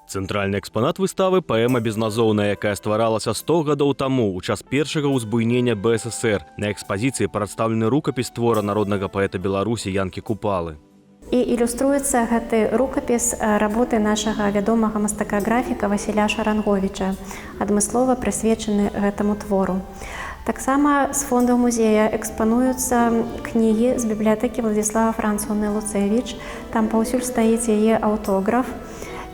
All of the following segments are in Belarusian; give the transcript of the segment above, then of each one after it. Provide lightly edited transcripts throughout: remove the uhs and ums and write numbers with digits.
Цэнтральны экспанат выставы паэма «Безназоўная», якая стваралася 100 гадоў таму, у час першага ўзбуйнення БССР. На экспазіцыі прадстаўлены рукапіс твора народнага паэта Беларусі Янкі Купалы. І ілюструецца гэты рукапіс работы нашага вядомага мастака-графіка Васіля Шаранговіча, адмыслова прысвечаны гэтаму твору. Таксама з фондаў музея экспануюцца кнігі з бібліятэкі Владзіслава Францаўны Луцэвіч. Там паўсюль стаіць яе аўтограф.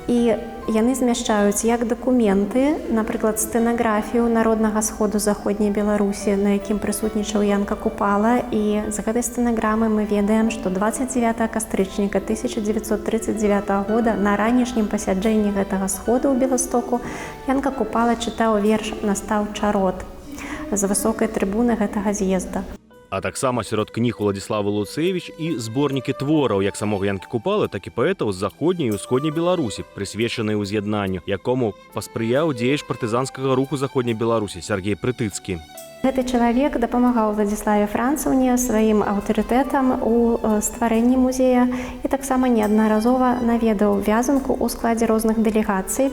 І яны змяшчаюць як дакументы, напрыклад, стэнаграфію народнага сходу заходняй Беларусі, на якім прысутнічаў Янка Купала. І з гэтай стэнаграмы мы ведаем, што 29 кастрычніка 1939 года на ранішнім пасяджэнні гэтага сходу ў Беластоку Янка Купала чытаў верш «Настаў чарот» з высокай трыбуны гэтага з'езда. А таксама сярод кніг Уладзіславы Луцэвіч і зборнікі твораў як самога Янкі Купалы, так і паэтаў з заходняй і ўсходняй Беларусі, прысвечаныя ўз'яднанню, якому паспрыяў дзеяч партызанскага руху заходняй Беларусі Сяргей Прытыцкі. Гэты чалавек дапамагаў Владзіславе Францаўне сваім аўтарытэтам у стварэнні музея і таксама неаднаразова наведаў вязанку ў складзе розных дэлегацый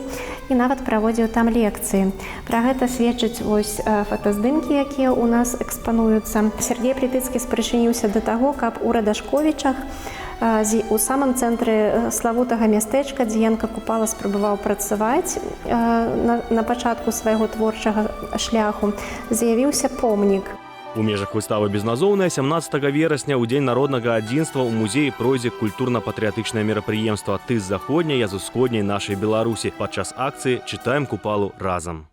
і нават праводзіў там лекцыі. Пра гэта сведчаць фотаздымкі, якія ў нас экспануюцца. Сяргей Прытыцкі спрычыніўся да таго, каб у Радашковічах у самым цэнтры славутага мястэчка, дзе Янка Купала спрабаваў працаваць на пачатку свайго творчага шляху, з'явіўся помнік. У межах выставы «Безназоўная» 17 верасня ў Дзень народнага адзінства ў музеі пройдзе культурна-патрыятычнае мерапрыемства «Ты з заходняй, я з усходняй нашай Беларусі». Падчас акцыі «Чытаем Купалу разам».